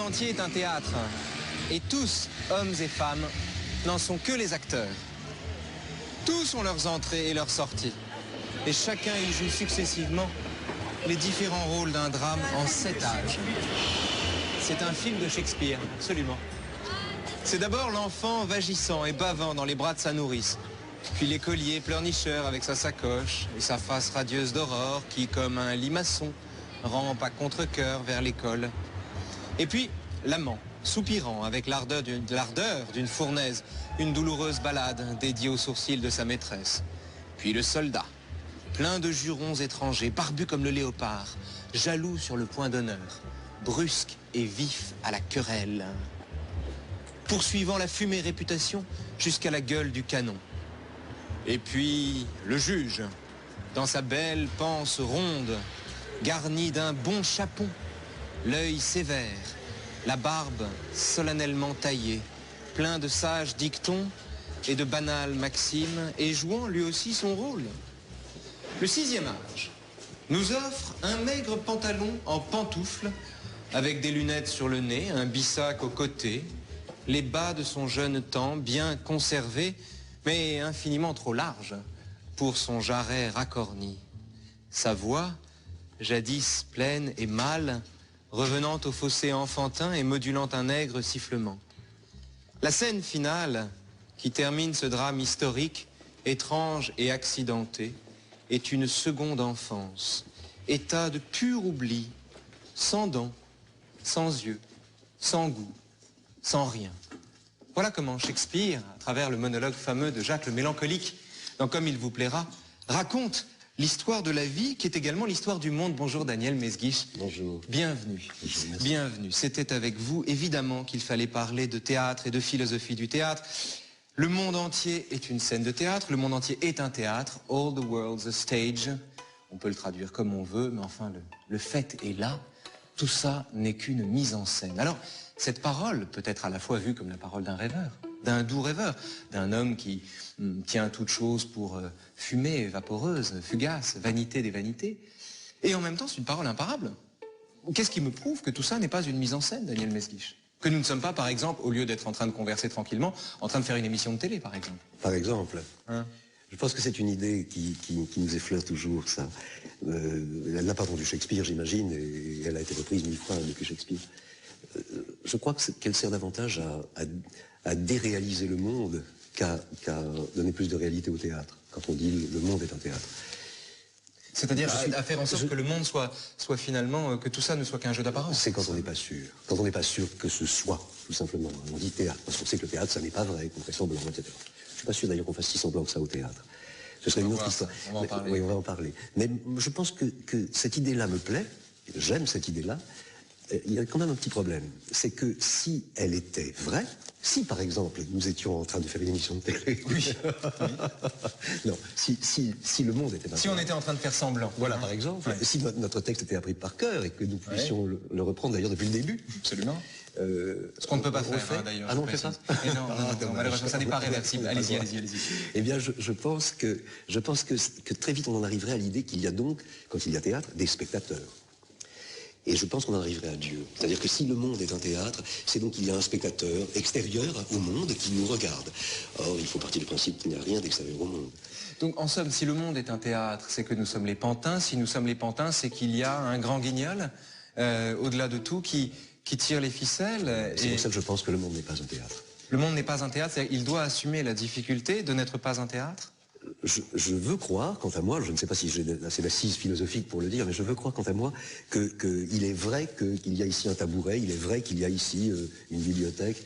entier est un théâtre. Et tous, hommes et femmes, n'en sont que les acteurs. Tous ont leurs entrées et leurs sorties. Et chacun y joue successivement les différents rôles d'un drame en 7 âges. C'est un film de Shakespeare, absolument. C'est d'abord l'enfant vagissant et bavant dans les bras de sa nourrice. Puis l'écolier pleurnicheur avec sa sacoche et sa face radieuse d'aurore qui, comme un limaçon, rampe à contre-cœur vers l'école. Et puis l'amant, soupirant avec l'ardeur d'une fournaise, une douloureuse ballade dédiée aux sourcils de sa maîtresse. Puis le soldat, plein de jurons étrangers, barbu comme le léopard, jaloux sur le point d'honneur, brusque et vif à la querelle, poursuivant la fumée réputation jusqu'à la gueule du canon. Et puis le juge, dans sa belle panse ronde, garnie d'un bon chapon, l'œil sévère, la barbe solennellement taillée, plein de sages dictons et de banales maximes, et jouant lui aussi son rôle. Le 6e âge nous offre un maigre pantalon en pantoufles, avec des lunettes sur le nez, un bissac au côté, les bas de son jeune temps bien conservés, mais infiniment trop large pour son jarret racorni. Sa voix, jadis pleine et mâle, revenant au fossé enfantin et modulant un aigre sifflement. La scène finale, qui termine ce drame historique, étrange et accidenté, est une seconde enfance, état de pur oubli, sans dents, sans yeux, sans goût, sans rien. Voilà comment Shakespeare, à travers le monologue fameux de Jacques le Mélancolique, dans Comme il vous plaira, raconte l'histoire de la vie qui est également l'histoire du monde. Bonjour Daniel Mesguich. Bonjour. Bienvenue. Bonjour, bienvenue. C'était avec vous, évidemment, qu'il fallait parler de théâtre et de philosophie du théâtre. Le monde entier est une scène de théâtre, le monde entier est un théâtre. All the world's a stage. On peut le traduire comme on veut, mais enfin, le fait est là. Tout ça n'est qu'une mise en scène. Alors, cette parole peut être à la fois vue comme la parole d'un rêveur, d'un doux rêveur, d'un homme qui tient toute chose pour fumée vaporeuse, fugace, vanité des vanités. Et en même temps, c'est une parole imparable. Qu'est-ce qui me prouve que tout ça n'est pas une mise en scène, Daniel Mesguich? Que nous ne sommes pas, par exemple, au lieu d'être en train de converser tranquillement, en train de faire une émission de télé, par exemple. Par exemple. Hein? Je pense que c'est une idée qui nous effleure toujours, ça. Elle n'a pas entendu Shakespeare, j'imagine, et elle a été reprise 1000 fois depuis Shakespeare. Je crois qu'elle sert davantage à déréaliser le monde qu'à donner plus de réalité au théâtre, quand on dit le monde est un théâtre. C'est-à-dire à faire en sorte que le monde soit finalement, que tout ça ne soit qu'un jeu d'apparence. C'est quand on n'est pas sûr. Quand on n'est pas sûr que ce soit, tout simplement. On dit théâtre, parce qu'on sait que le théâtre, ça n'est pas vrai, qu'on fait semblant, etc. Je suis pas sûr d'ailleurs qu'on fasse si semblant que ça au théâtre. Ce serait une autre histoire. On va en parler. Oui, on va en parler. Mais je pense que cette idée-là me plaît, j'aime cette idée-là. Il y a quand même un petit problème. C'est que si elle était vraie, si par exemple nous étions en train de faire une émission de télé, oui. non, si le monde était pas si on était en train de faire semblant, voilà, par exemple, si notre texte était appris par cœur et que nous puissions le reprendre d'ailleurs depuis le début, absolument. Ce qu'on ne peut pas faire d'ailleurs. Ah non, on fait ça. Non, malheureusement, ça n'est pas réversible. Allez-y. Eh bien, je pense que très vite on en arriverait à l'idée qu'il y a donc, quand il y a théâtre, des spectateurs. Et je pense qu'on en arriverait à Dieu. C'est-à-dire que si le monde est un théâtre, c'est donc qu'il y a un spectateur extérieur au monde qui nous regarde. Or, il faut partir du principe qu'il n'y a rien d'extérieur au monde. Donc, en somme, si le monde est un théâtre, c'est que nous sommes les pantins. Si nous sommes les pantins, c'est qu'il y a un grand guignol, au-delà de tout, qui tire les ficelles. C'est pour ça que je pense que le monde n'est pas un théâtre. Le monde n'est pas un théâtre, c'est-à-dire qu'il doit assumer la difficulté de n'être pas un théâtre? Je veux croire, quant à moi, je ne sais pas si j'ai assez d'assises philosophiques pour le dire, mais je veux croire, quant à moi, qu'il est vrai qu'il y a ici un tabouret, il est vrai qu'il y a ici une bibliothèque,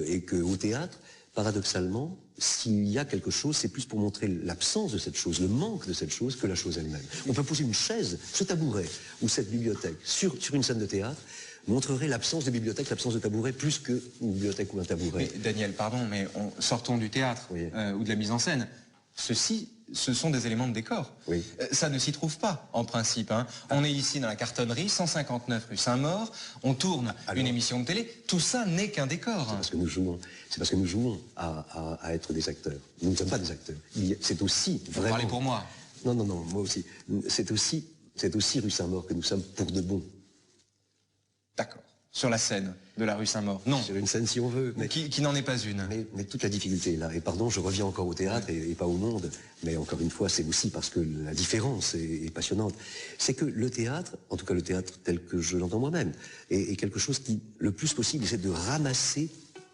et qu'au théâtre, paradoxalement, s'il y a quelque chose, c'est plus pour montrer l'absence de cette chose, le manque de cette chose, que la chose elle-même. On peut poser une chaise, ce tabouret, ou cette bibliothèque, sur une scène de théâtre, montrerait l'absence de bibliothèque, l'absence de tabouret, plus qu'une bibliothèque ou un tabouret. Mais, Daniel, pardon, mais sortons du théâtre, ou de la mise en scène. Ce sont des éléments de décor. Oui. Ça ne s'y trouve pas, en principe. Hein. On est ici dans la cartonnerie, 159 rue Saint-Maur, on tourne une émission de télé, tout ça n'est qu'un décor. C'est parce que nous jouons à être des acteurs. Nous ne sommes pas des acteurs. C'est aussi vraiment... Parlez pour moi. Non, moi aussi. C'est aussi rue Saint-Maur que nous sommes pour de bon. D'accord. Sur la scène de la rue Saint-Maur. Non. Sur une scène si on veut. Mais qui n'en est pas une. Mais toute la difficulté est là. Et pardon, je reviens encore au théâtre et pas au monde. Mais encore une fois, c'est aussi parce que la différence est passionnante. C'est que le théâtre, en tout cas le théâtre tel que je l'entends moi-même, est quelque chose qui, le plus possible, essaie de ramasser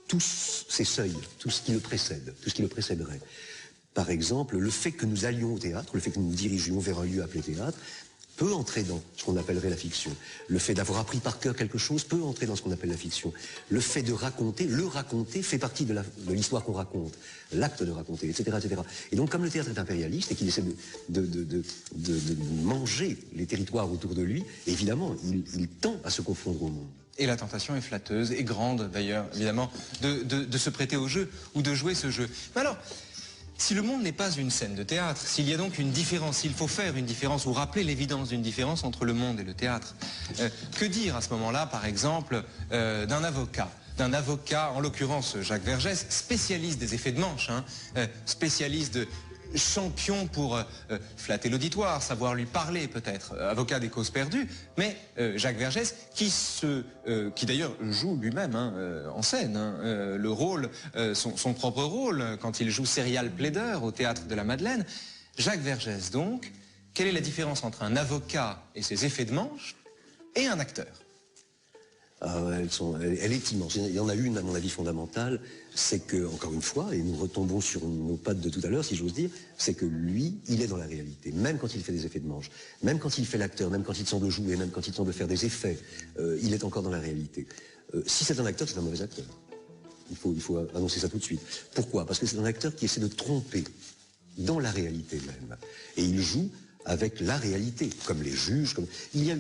tous ces seuils, tout ce qui le précède, tout ce qui le précéderait. Par exemple, le fait que nous allions au théâtre, le fait que nous nous dirigions vers un lieu appelé théâtre, peut entrer dans ce qu'on appellerait la fiction. Le fait d'avoir appris par cœur quelque chose peut entrer dans ce qu'on appelle la fiction. Le fait de raconter, le raconter fait partie de l'histoire qu'on raconte, l'acte de raconter, etc., etc. Et donc, comme le théâtre est impérialiste et qu'il essaie de manger les territoires autour de lui, évidemment, il tend à se confondre au monde. Et la tentation est flatteuse et grande, d'ailleurs, évidemment, de se prêter au jeu ou de jouer ce jeu. Mais alors, si le monde n'est pas une scène de théâtre, s'il y a donc une différence, s'il faut faire une différence ou rappeler l'évidence d'une différence entre le monde et le théâtre, que dire à ce moment-là, par exemple, d'un avocat, en l'occurrence Jacques Vergès, spécialiste des effets de manche, spécialiste de champion pour flatter l'auditoire, savoir lui parler peut-être, avocat des causes perdues, mais Jacques Vergès qui d'ailleurs joue lui-même en scène le rôle, son propre rôle quand il joue serial plaideur au théâtre de la Madeleine. Jacques Vergès donc, quelle est la différence entre un avocat et ses effets de manche et un acteur? Elle est immense. Il y en a une, à mon avis, fondamentale, c'est que, encore une fois, et nous retombons sur nos pattes de tout à l'heure, si j'ose dire, c'est que lui, il est dans la réalité, même quand il fait des effets de manche, même quand il fait l'acteur, même quand il semble jouer, même quand il semble faire des effets, il est encore dans la réalité. Si c'est un acteur, c'est un mauvais acteur. Il faut annoncer ça tout de suite. Pourquoi? Parce que c'est un acteur qui essaie de tromper dans la réalité même. Et il joue avec la réalité, comme les juges. Il y a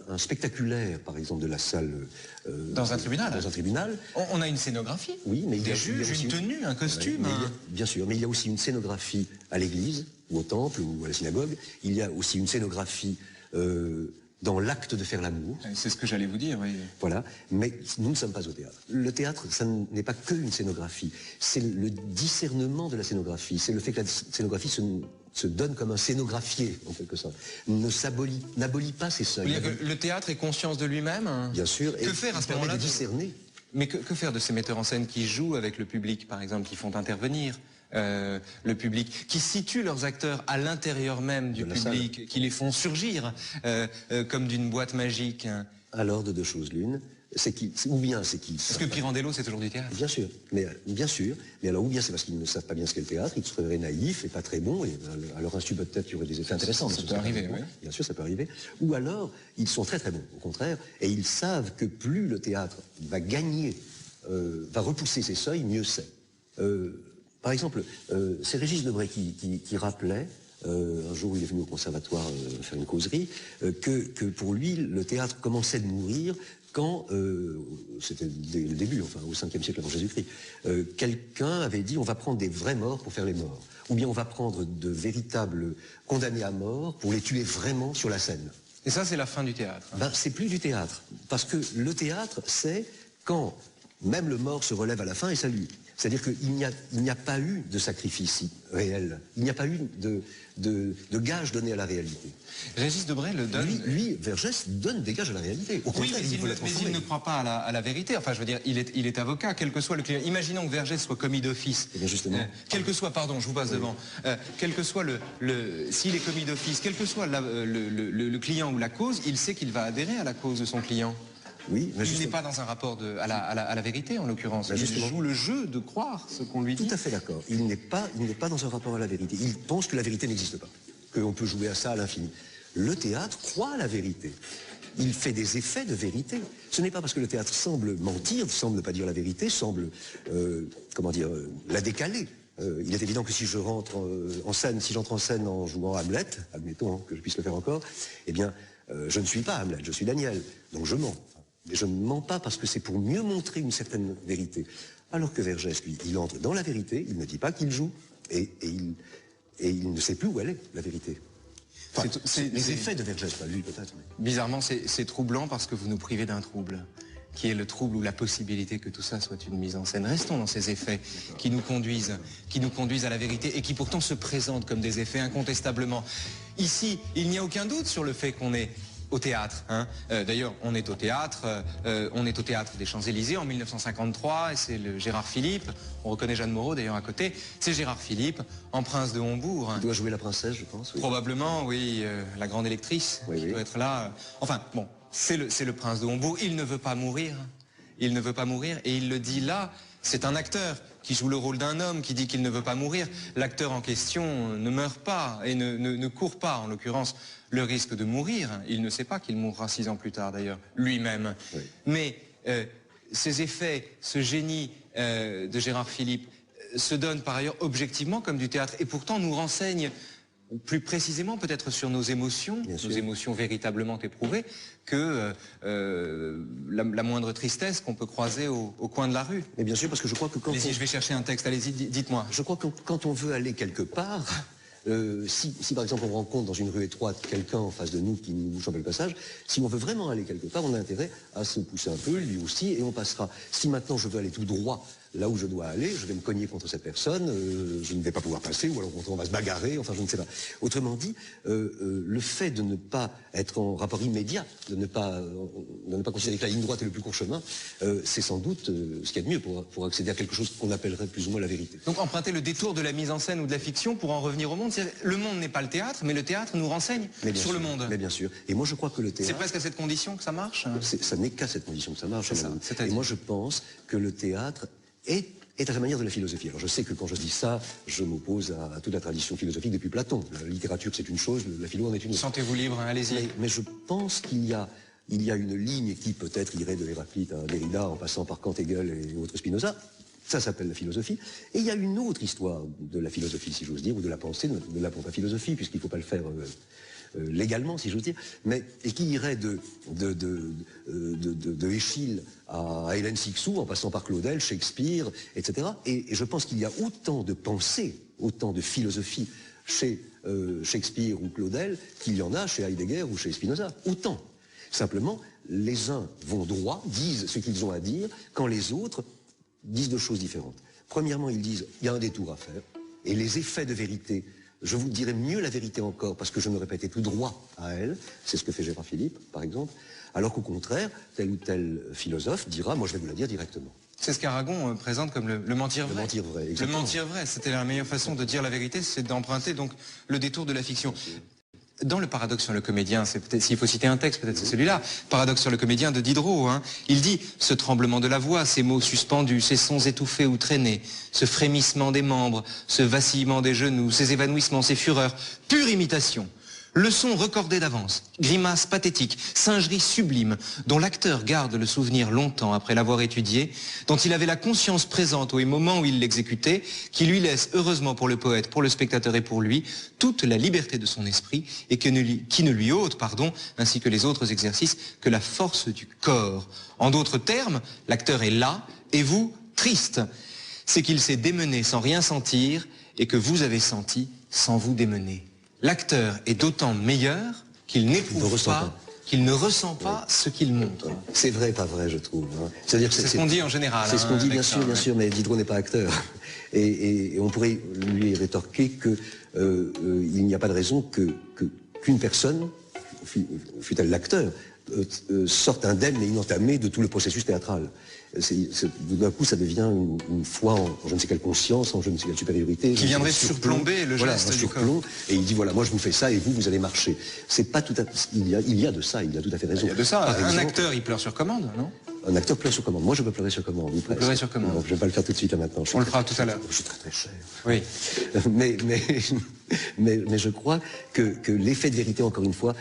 un spectaculaire, par exemple, de la salle... dans un tribunal. Dans un tribunal. On a une scénographie. Oui, mais des juges, une tenue, un costume. Bien sûr, mais il y a aussi une scénographie à l'église, ou au temple, ou à la synagogue. Il y a aussi une scénographie dans l'acte de faire l'amour. C'est ce que j'allais vous dire, oui. Voilà, mais nous ne sommes pas au théâtre. Le théâtre, ça n'est pas qu'une scénographie. C'est le discernement de la scénographie. C'est le fait que la scénographie se donne comme un scénographier, en quelque sorte. N'abolit pas ses seuils. Le théâtre est conscience de lui-même. Bien sûr. Que faire à ce moment-là de discerner. Mais que faire de ces metteurs en scène qui jouent avec le public, par exemple, qui font intervenir le public, qui situent leurs acteurs à l'intérieur même du public, qui les font surgir comme d'une boîte magique? Alors, de deux choses l'une. Ou bien c'est qu'ils... Parce que Pirandello, c'est toujours du théâtre. Bien sûr, mais alors ou bien c'est parce qu'ils ne savent pas bien ce qu'est le théâtre, ils seraient naïfs et pas très bons, et alors un peut-être il y aurait des effets intéressants. Ça peut arriver, oui. Bien sûr, ça peut arriver. Ou alors, ils sont très très bons, au contraire, et ils savent que plus le théâtre va gagner, va repousser ses seuils, mieux c'est. Par exemple, c'est Régis Debray qui rappelait, un jour où il est venu au conservatoire faire une causerie, que pour lui, le théâtre commençait de mourir quand, c'était le début, enfin au 5e siècle avant Jésus-Christ, quelqu'un avait dit on va prendre des vrais morts pour faire les morts. Ou bien on va prendre de véritables condamnés à mort pour les tuer vraiment sur la scène. Et ça, c'est la fin du théâtre. Ben, c'est plus du théâtre. Parce que le théâtre, c'est quand même le mort se relève à la fin et salue. C'est-à-dire qu'il n'y a pas eu de sacrifice réel. Il n'y a pas eu de gage donné à la réalité. Régis Debray le donne... Lui, Vergès, donne des gages à la réalité. Au contraire, mais il ne croit pas à la vérité. Enfin, je veux dire, il est avocat, quel que soit le client. Imaginons que Vergès soit commis d'office. Eh bien, justement. Quel que soit, pardon, je vous passe devant. Quel que soit s'il est commis d'office, quel que soit le client ou la cause, il sait qu'il va adhérer à la cause de son client. Oui, mais il n'est pas dans un rapport à la vérité, en l'occurrence. Il joue le jeu de croire ce qu'on lui dit. Tout à fait d'accord. Il n'est pas dans un rapport à la vérité. Il pense que la vérité n'existe pas, qu'on peut jouer à ça à l'infini. Le théâtre croit à la vérité. Il fait des effets de vérité. Ce n'est pas parce que le théâtre semble mentir, semble ne pas dire la vérité, semble, la décaler. Il est évident que si je rentre en scène, si j'entre en scène en jouant Hamlet, admettons que je puisse le faire encore, eh bien, je ne suis pas Hamlet, je suis Daniel. Donc je mens. Mais je ne mens pas parce que c'est pour mieux montrer une certaine vérité. Alors que Vergès, lui, il entre dans la vérité, il ne dit pas qu'il joue, et il ne sait plus où elle est, la vérité. Enfin, les effets de Vergès, pas lui peut-être. Mais... Bizarrement, c'est troublant parce que vous nous privez d'un trouble, qui est le trouble ou la possibilité que tout ça soit une mise en scène. Restons dans ces effets qui nous conduisent à la vérité et qui pourtant se présentent comme des effets incontestablement. Ici, il n'y a aucun doute sur le fait qu'on est au théâtre. Hein. D'ailleurs, on est au théâtre des Champs-Élysées en 1953, et c'est le Gérard Philippe, on reconnaît Jeanne Moreau d'ailleurs à côté, c'est Gérard Philippe, en prince de Hombourg. Il doit jouer la princesse, je pense. Oui. Probablement, oui, la grande électrice qui doit être là. Enfin, bon, c'est le prince de Hombourg, il ne veut pas mourir, il ne veut pas mourir, et il le dit là, c'est un acteur qui joue le rôle d'un homme, qui dit qu'il ne veut pas mourir. L'acteur en question ne meurt pas et ne court pas, en l'occurrence, le risque de mourir. Il ne sait pas qu'il mourra 6 ans plus tard, d'ailleurs, lui-même. Oui. Mais ces effets, ce génie de Gérard Philippe se donne par ailleurs objectivement comme du théâtre, et pourtant nous renseigne plus précisément peut-être sur nos émotions véritablement éprouvées, que la moindre tristesse qu'on peut croiser au coin de la rue. Mais bien sûr, parce que je crois que quand allez-y, je vais chercher un texte, allez-y, dites-moi. Je crois que quand on veut aller quelque part, si par exemple on rencontre dans une rue étroite quelqu'un en face de nous qui nous bouche un peu le passage, si on veut vraiment aller quelque part, on a intérêt à se pousser un peu, lui aussi, et on passera. Si maintenant je veux aller tout droit là où je dois aller, je vais me cogner contre cette personne, je ne vais pas pouvoir passer, ou alors on va se bagarrer, enfin je ne sais pas. Autrement dit, le fait de ne pas être en rapport immédiat, de ne pas considérer que la ligne droite est le plus court chemin, c'est sans doute ce qu'il y a de mieux pour accéder à quelque chose qu'on appellerait plus ou moins la vérité. Donc emprunter le détour de la mise en scène ou de la fiction pour en revenir au monde. Le monde n'est pas le théâtre, mais le théâtre nous renseigne sur le monde. Mais bien sûr. Et moi je crois que le théâtre... C'est presque à cette condition que ça marche. Ça n'est qu'à cette condition que ça marche. Ça, et moi je pense que le théâtre est à la manière de la philosophie. Alors je sais que quand je dis ça, je m'oppose à toute la tradition philosophique depuis Platon. La littérature c'est une chose, la philo en est une autre. Sentez-vous libre, hein, allez-y. Mais je pense qu'il y a une ligne qui peut-être irait de Héraclite à Derrida en passant par Kant, Hegel et autres Spinoza. Ça s'appelle la philosophie. Et il y a une autre histoire de la philosophie, si j'ose dire, ou de la pensée, ne l'appelons pas philosophie, puisqu'il ne faut pas le faire légalement, si j'ose dire, et qui irait de Eschyle à Hélène Cixous, en passant par Claudel, Shakespeare, etc. Et je pense qu'il y a autant de pensée, autant de philosophie chez Shakespeare ou Claudel qu'il y en a chez Heidegger ou chez Spinoza. Autant. Simplement, les uns vont droit, disent ce qu'ils ont à dire, quand les autres disent deux choses différentes. Premièrement, ils disent, il y a un détour à faire, et les effets de vérité, je vous dirais mieux la vérité encore, parce que je me répétais tout droit à elle, c'est ce que fait Gérard Philippe, par exemple, alors qu'au contraire, tel ou tel philosophe dira, moi je vais vous la dire directement. C'est ce qu'Aragon présente comme le mentir vrai. Le mentir vrai, exactement. Le mentir vrai, c'était la meilleure façon de dire la vérité, c'est d'emprunter donc le détour de la fiction. Dans le Paradoxe sur le comédien, c'est peut-être, s'il faut citer un texte, peut-être c'est celui-là, Paradoxe sur le comédien de Diderot, hein. Il dit, ce tremblement de la voix, ces mots suspendus, ces sons étouffés ou traînés, ce frémissement des membres, ce vacillement des genoux, ces évanouissements, ces fureurs, pure imitation. Leçon recordée d'avance, grimace pathétique, singerie sublime, dont l'acteur garde le souvenir longtemps après l'avoir étudié, dont il avait la conscience présente au moment où il l'exécutait, qui lui laisse, heureusement pour le poète, pour le spectateur et pour lui, toute la liberté de son esprit et qui ne lui ôte, ainsi que les autres exercices, que la force du corps. En d'autres termes, l'acteur est là et vous, triste. C'est qu'il s'est démené sans rien sentir et que vous avez senti sans vous démener. L'acteur est d'autant meilleur qu'il n'éprouve pas, qu'il ne ressent pas ce qu'il montre. C'est vrai, pas vrai, je trouve. Hein. C'est-à-dire c'est ce qu'on dit en général. C'est ce qu'on dit, bien sûr, mais Diderot n'est pas acteur. Et on pourrait lui rétorquer que il n'y a pas de raison qu'une personne, fût-elle l'acteur, sorte indemne et inentamée de tout le processus théâtral. D'un coup, ça devient une foi en je ne sais quelle conscience, en je ne sais quelle supériorité. Qui viendrait surplomber le geste du corps. Et il dit, voilà, moi je vous fais ça et vous allez marcher. C'est pas tout à fait... Il y a de ça, il a tout à fait raison. Il y a de ça. Un acteur, il pleure sur commande, non? Un acteur pleure sur commande. Moi, je peux pleurer sur commande. Vous pleurez sur commande. Donc, je ne vais pas le faire tout de suite, là, maintenant. On le fera tout à l'heure. Je suis très très cher. Oui. Mais je crois que l'effet de vérité, encore une fois,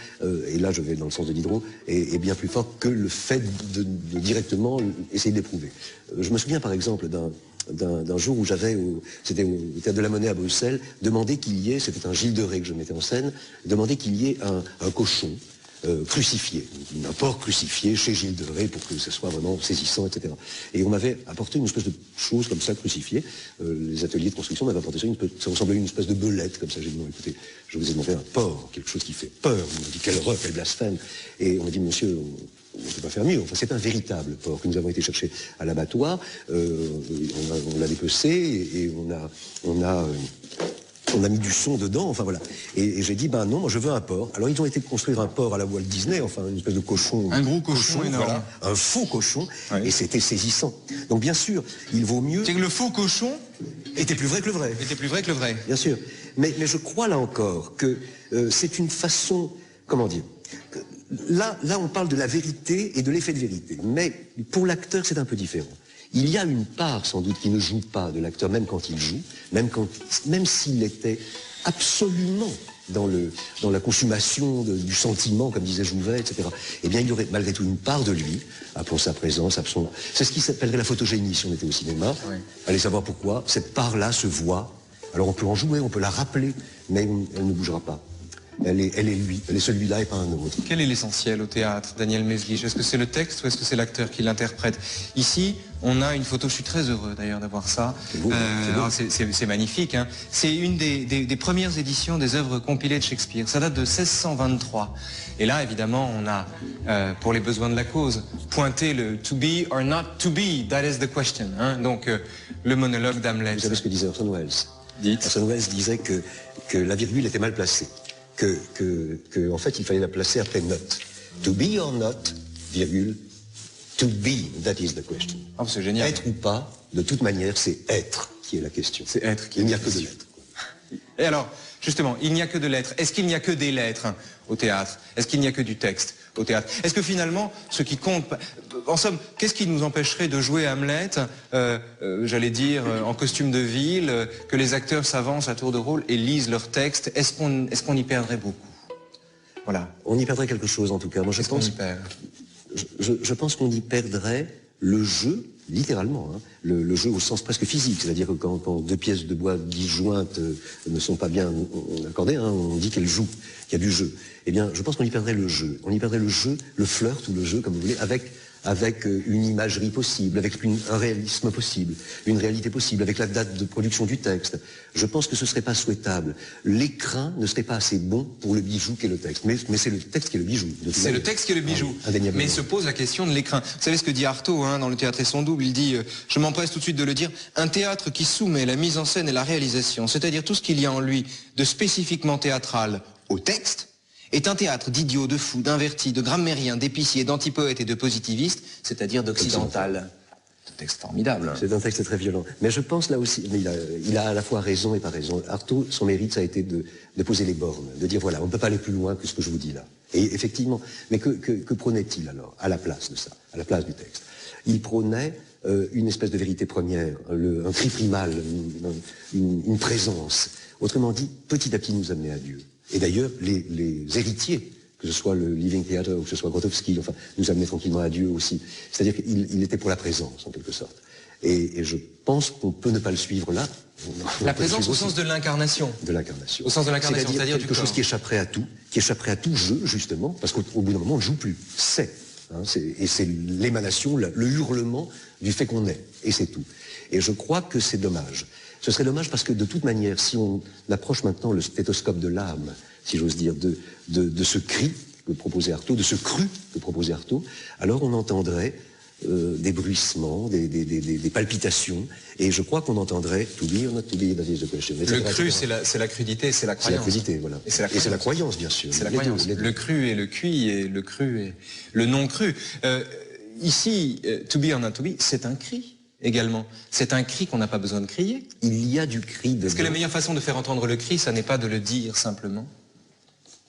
et là je vais dans le sens de Diderot, est bien plus fort que le fait de directement essayer d'éprouver. Je me souviens par exemple d'un jour où c'était au Théâtre de la Monnaie à Bruxelles, demandé qu'il y ait, c'était un Gilles de Ré que je mettais en scène, demandé qu'il y ait un cochon crucifié, un porc crucifié chez Gilles de Ré pour que ce soit vraiment saisissant, etc. Et on m'avait apporté une espèce de chose comme ça crucifiée. Les ateliers de construction m'avaient apporté ça, ça ressemblait à une espèce de belette comme ça. J'ai dit non, écoutez, je vous ai demandé un porc, quelque chose qui fait peur. On m'a dit quelle horreur, quel blasphème. Et on m'a dit monsieur, on ne peut pas faire mieux. Enfin, c'est un véritable porc que nous avons été chercher à l'abattoir. On l'a dépecé et on a on a mis du son dedans, enfin voilà. Et j'ai dit, ben non, moi je veux un porc. Alors ils ont été construire un porc à la Walt Disney, enfin une espèce de cochon. Un gros cochon énorme. Voilà, un faux cochon, Oui. et c'était saisissant. Donc bien sûr, il vaut mieux... C'est que le faux cochon était plus vrai que le vrai. était plus vrai que le vrai. Bien sûr. Mais je crois là encore que c'est une façon, comment dire, là on parle de la vérité et de l'effet de vérité. Mais pour l'acteur, c'est un peu différent. Il y a une part sans doute qui ne joue pas de l'acteur, même quand il joue, même s'il était absolument dans la consommation du sentiment, comme disait Jouvet, etc. Eh bien, il y aurait malgré tout une part de lui, appelons sa présence, c'est ce qui s'appellerait la photogénie si on était au cinéma. Oui. Allez savoir pourquoi, cette part-là se voit. Alors on peut en jouer, on peut la rappeler, mais elle ne bougera pas. Elle est lui, elle est celui-là et pas un autre. Quel est l'essentiel au théâtre, Daniel Mesguich? Est-ce que c'est le texte ou est-ce que c'est l'acteur qui l'interprète? Ici, on a une photo, je suis très heureux d'ailleurs d'avoir ça. C'est beau, c'est magnifique. Hein. C'est une des premières éditions des œuvres compilées de Shakespeare. Ça date de 1623. Et là, évidemment, on a, pour les besoins de la cause, pointé le to be or not to be, that is the question. Hein. Donc, le monologue d'Hamlet. Vous savez ce que disait Orson Welles? Dites. Orson Welles disait que la virgule était mal placée. En fait, il fallait la placer après not. To be or not, virgule, to be, that is the question. Oh, c'est génial. Être ou pas, de toute manière, c'est être qui est la question. C'est être qui est Il n'y la a que de question. l'être. Et alors, justement, il n'y a que de lettres. Est-ce qu'il n'y a que des lettres au théâtre? Est-ce qu'il n'y a que du texte au théâtre? Est-ce que finalement, ce qui compte... En somme, qu'est-ce qui nous empêcherait de jouer Hamlet, j'allais dire, en costume de ville, que les acteurs s'avancent à tour de rôle et lisent leur texte? Est-ce qu'on y perdrait beaucoup? Voilà. On y perdrait quelque chose, en tout cas. Moi, Qu'est-ce qu'on y perd? Je pense qu'on y perdrait le jeu, littéralement, hein, le jeu au sens presque physique, c'est-à-dire que quand deux pièces de bois disjointes ne sont pas bien accordées, hein, on dit qu'elles jouent, qu'il y a du jeu. Eh bien, je pense qu'on y perdrait le jeu. On y perdrait le jeu, le flirt ou le jeu, comme vous voulez, avec une imagerie possible, avec un réalisme possible, une réalité possible, avec la date de production du texte. Je pense que ce ne serait pas souhaitable. L'écrin ne serait pas assez bon pour le bijou qu'est le texte. Mais c'est le texte qui est le bijou. C'est le texte qui est le bijou. Indéniablement. Mais se pose la question de l'écrin. Vous savez ce que dit Artaud hein, dans Le Théâtre et son double? Il dit, je m'empresse tout de suite de le dire, un théâtre qui soumet la mise en scène et la réalisation, c'est-à-dire tout ce qu'il y a en lui de spécifiquement théâtral au texte, est un théâtre d'idiots, de fous, d'invertis, de grammairiens, d'épiciers, d'antipoètes et de positivistes, c'est-à-dire d'occidental. C'est un texte formidable. Hein. C'est un texte très violent. Mais je pense là aussi, mais il a à la fois raison et pas raison. Artaud, son mérite, ça a été de poser les bornes, de dire voilà, on ne peut pas aller plus loin que ce que je vous dis là. Et effectivement, mais que prônait-il alors, à la place de ça, à la place du texte? Il prônait une espèce de vérité première, un cri primal, une présence. Autrement dit, petit à petit nous amener à Dieu. Et d'ailleurs, les héritiers, que ce soit le Living Theatre ou que ce soit Grotowski, enfin, nous amenaient tranquillement à Dieu aussi. C'est-à-dire qu'il était pour la présence, en quelque sorte. Et je pense qu'on peut ne pas le suivre là. La présence au sens de l'incarnation. De l'incarnation. Au sens de l'incarnation, c'est-à-dire quelque chose qui échapperait à tout jeu, justement, parce qu'au bout d'un moment, on ne joue plus. Et c'est l'émanation, le hurlement du fait qu'on est. Et c'est tout. Et je crois que c'est dommage. Ce serait dommage parce que de toute manière, si on approche maintenant le stéthoscope de l'âme, si j'ose dire, de ce cri que proposait Artaud, de ce cru que proposait Artaud, alors on entendrait des bruissements, des palpitations, et je crois qu'on entendrait to be or not to be, that is the question. Le cru, c'est la crudité, c'est la croyance. C'est la crudité, voilà. Et c'est la croyance, bien sûr. C'est la croyance. Le cru et le cuit, et le cru et le non cru. Ici, to be or not to be, c'est un cri. Également. C'est un cri qu'on n'a pas besoin de crier. Il y a du cri de... Est-ce que la meilleure façon de faire entendre le cri, ça n'est pas de le dire simplement?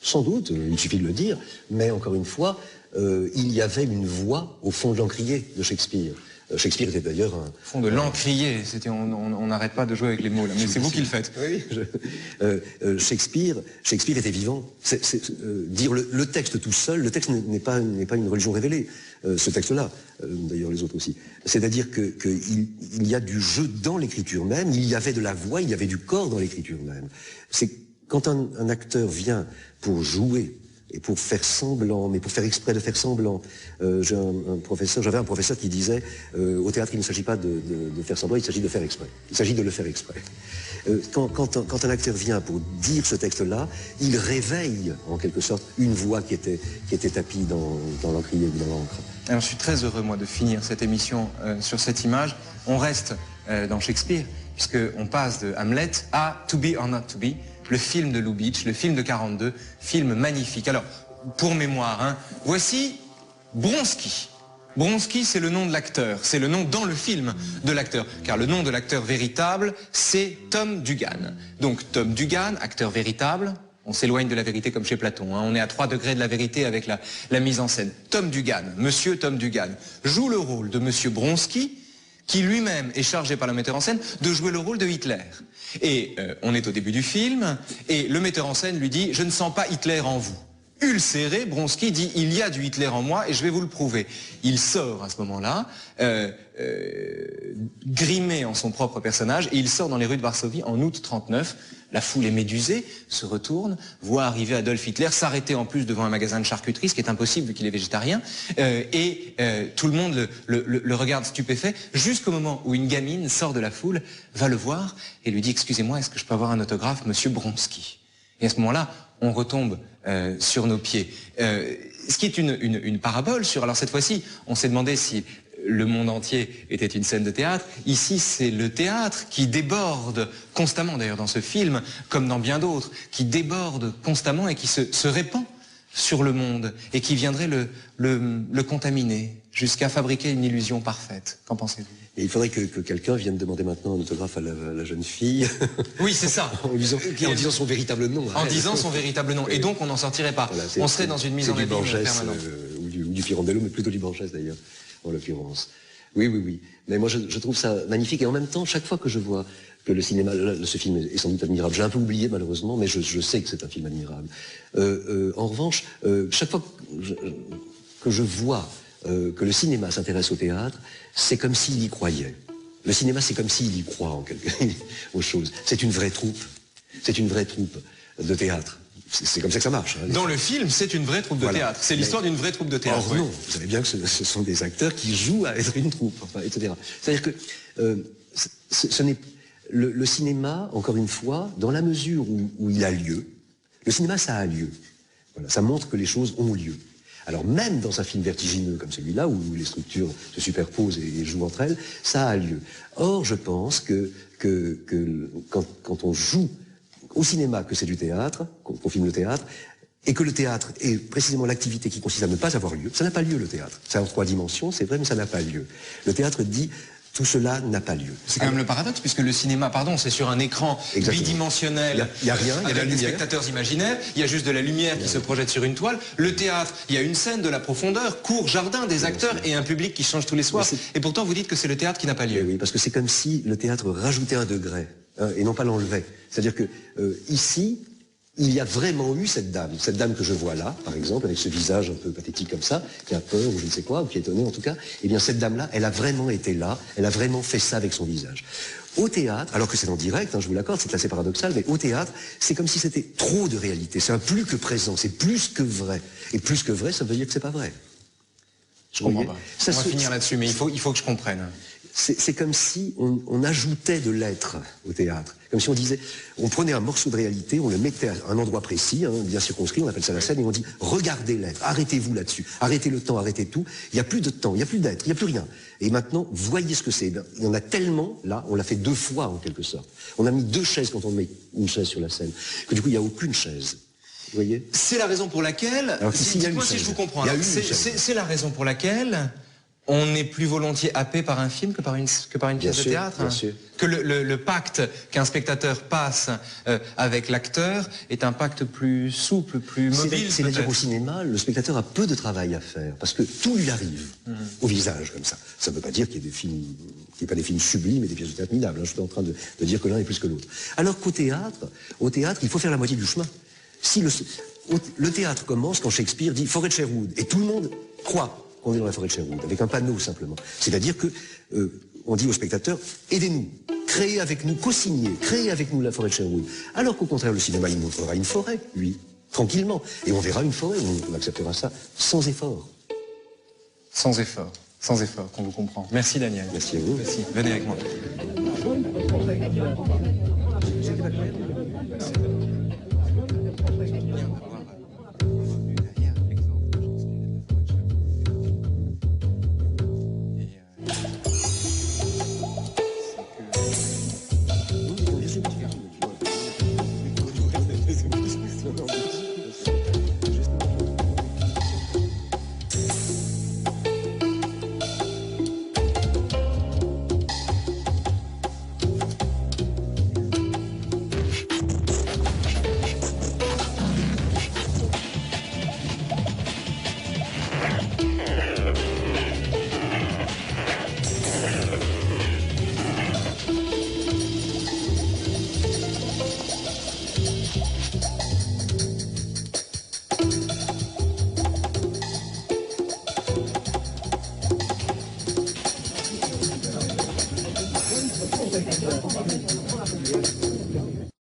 Sans doute, il suffit de le dire, mais encore une fois, il y avait une voix au fond de l'encrier de Shakespeare. Shakespeare était d'ailleurs un... Au fond de l'encrier, on n'arrête pas de jouer avec les mots là, mais c'est vous qui le faites. Oui, Shakespeare était vivant. Dire le texte tout seul, le texte n'est pas une religion révélée, ce texte-là, d'ailleurs les autres aussi. C'est-à-dire qu'il y a du jeu dans l'écriture même, il y avait de la voix, il y avait du corps dans l'écriture même. C'est quand un acteur vient pour jouer, et pour faire semblant, mais pour faire exprès de faire semblant. J'avais un professeur qui disait au théâtre, il ne s'agit pas de faire semblant, il s'agit de faire exprès. Il s'agit de le faire exprès. Quand un acteur vient pour dire ce texte-là, il réveille, en quelque sorte, une voix qui était tapie dans l'encrier ou dans l'encre. Alors je suis très heureux, moi, de finir cette émission sur cette image. On reste dans Shakespeare, puisqu'on passe de Hamlet à To Be or Not To Be, le film de Lubitsch, le film de 42, film magnifique. Alors, pour mémoire, hein, voici Bronski. Bronski, c'est le nom de l'acteur, c'est le nom dans le film de l'acteur, car le nom de l'acteur véritable, c'est Tom Dugan. Donc Tom Dugan, acteur véritable, on s'éloigne de la vérité comme chez Platon, hein, on est à 3 degrés de la vérité avec la mise en scène. Tom Dugan, monsieur Tom Dugan, joue le rôle de monsieur Bronski, qui lui-même est chargé par le metteur en scène de jouer le rôle de Hitler. Et on est au début du film, et le metteur en scène lui dit « Je ne sens pas Hitler en vous ». Ulcéré, Bronski dit « Il y a du Hitler en moi et je vais vous le prouver ». Il sort à ce moment-là, grimé en son propre personnage, et il sort dans les rues de Varsovie en août 39. La foule est médusée, se retourne, voit arriver Adolf Hitler, s'arrêter en plus devant un magasin de charcuterie, ce qui est impossible vu qu'il est végétarien, tout le monde le regarde stupéfait, jusqu'au moment où une gamine sort de la foule, va le voir et lui dit « Excusez-moi, est-ce que je peux avoir un autographe, monsieur Bronski ?» Et à ce moment-là, on retombe sur nos pieds. Ce qui est une parabole sur... Alors cette fois-ci, on s'est demandé si le monde entier était une scène de théâtre. Ici, c'est le théâtre qui déborde constamment, d'ailleurs dans ce film, comme dans bien d'autres, qui déborde constamment et qui se répand sur le monde et qui viendrait le contaminer jusqu'à fabriquer une illusion parfaite. Qu'en pensez-vous? Et il faudrait que quelqu'un vienne demander maintenant un autographe à la jeune fille. Oui, c'est ça. en disant son véritable nom. En disant son véritable nom. Et donc, on n'en sortirait pas. Voilà, on serait dans une mise en abîme permanente. Ou du Pirandello, mais plutôt du Borges d'ailleurs, en l'occurrence. Oui, oui, oui. Mais moi, je trouve ça magnifique. Et en même temps, chaque fois que je vois que le cinéma, ce film est sans doute admirable, j'ai un peu oublié malheureusement, mais je sais que c'est un film admirable. En revanche, chaque fois que je vois que le cinéma s'intéresse au théâtre, c'est comme s'il y croyait. Le cinéma, c'est comme s'il y croit aux choses. C'est une vraie troupe. C'est une vraie troupe de théâtre. C'est comme ça que ça marche. Hein, dans le film, c'est une vraie troupe de théâtre. C'est l'histoire d'une vraie troupe de théâtre. Or non, vous savez bien que ce sont des acteurs qui jouent à être une troupe, enfin, etc. C'est-à-dire que ce n'est le cinéma, encore une fois, dans la mesure où il a lieu, le cinéma, ça a lieu. Voilà, ça montre que les choses ont lieu. Alors même dans un film vertigineux comme celui-là, où les structures se superposent et jouent entre elles, ça a lieu. Or, je pense que quand on joue au cinéma que c'est du théâtre, qu'on filme le théâtre, et que le théâtre est précisément l'activité qui consiste à ne pas avoir lieu, ça n'a pas lieu le théâtre. C'est en 3 dimensions, c'est vrai, mais ça n'a pas lieu. Le théâtre dit... Tout cela n'a pas lieu. C'est quand même le paradoxe, puisque le cinéma, pardon, c'est sur un écran bidimensionnel. Il n'y a rien, il y a de la lumière. Des spectateurs imaginaires, il y a juste de la lumière qui se projette sur une toile. Le théâtre, il y a une scène, de la profondeur, cour, jardin, des acteurs et un public qui change tous les soirs. Et pourtant, vous dites que c'est le théâtre qui n'a pas lieu. Oui, parce que c'est comme si le théâtre rajoutait un degré, hein, et non pas l'enlevait. C'est-à-dire que ici, il y a vraiment eu cette dame que je vois là, par exemple, avec ce visage un peu pathétique comme ça, qui a peur ou je ne sais quoi, ou qui est étonné en tout cas, eh bien cette dame-là, elle a vraiment été là, elle a vraiment fait ça avec son visage. Au théâtre, alors que c'est en direct, hein, je vous l'accorde, c'est assez paradoxal, mais au théâtre, c'est comme si c'était trop de réalité, c'est un plus que présent, c'est plus que vrai. Et plus que vrai, ça veut dire que c'est pas vrai. Je comprends pas. On va finir là-dessus, mais il faut que je comprenne. C'est comme si on ajoutait de l'être au théâtre. Comme si on disait, on prenait un morceau de réalité, on le mettait à un endroit précis, hein, bien circonscrit, on appelle ça la scène, et on dit, regardez l'être, arrêtez-vous là-dessus, arrêtez le temps, arrêtez tout, il n'y a plus de temps, il n'y a plus d'être, il n'y a plus rien. Et maintenant, voyez ce que c'est. Il y en a tellement, là, on l'a fait 2 fois en quelque sorte. On a mis 2 chaises quand on met une chaise sur la scène, que du coup, il n'y a aucune chaise. Vous voyez? C'est la raison pour laquelle, dites-moi si je vous comprends, c'est la raison pour laquelle... On n'est plus volontiers happé par un film que par une pièce de théâtre. Bien sûr. Que le pacte qu'un spectateur passe avec l'acteur est un pacte plus souple, plus mobile. C'est-à-dire au cinéma, le spectateur a peu de travail à faire, parce que tout lui arrive au visage comme ça. Ça ne veut pas dire qu'il y ait des films, qu'il n'y ait pas des films sublimes et des pièces de théâtre minables. Hein. Je suis en train de dire que l'un est plus que l'autre. Alors qu'au théâtre, il faut faire la moitié du chemin. Si le théâtre commence quand Shakespeare dit Forêt de Sherwood, et tout le monde croit qu'on est dans la forêt de Sherwood, avec un panneau simplement. C'est-à-dire que on dit au spectateur, aidez-nous, créez avec nous, co-signez, créez avec nous la forêt de Sherwood. Alors qu'au contraire, le cinéma, il montrera une forêt, lui, tranquillement. Et on verra une forêt, on acceptera ça sans effort. Sans effort, qu'on vous comprend. Merci Daniel. Merci à vous. Merci. Venez avec moi. Merci.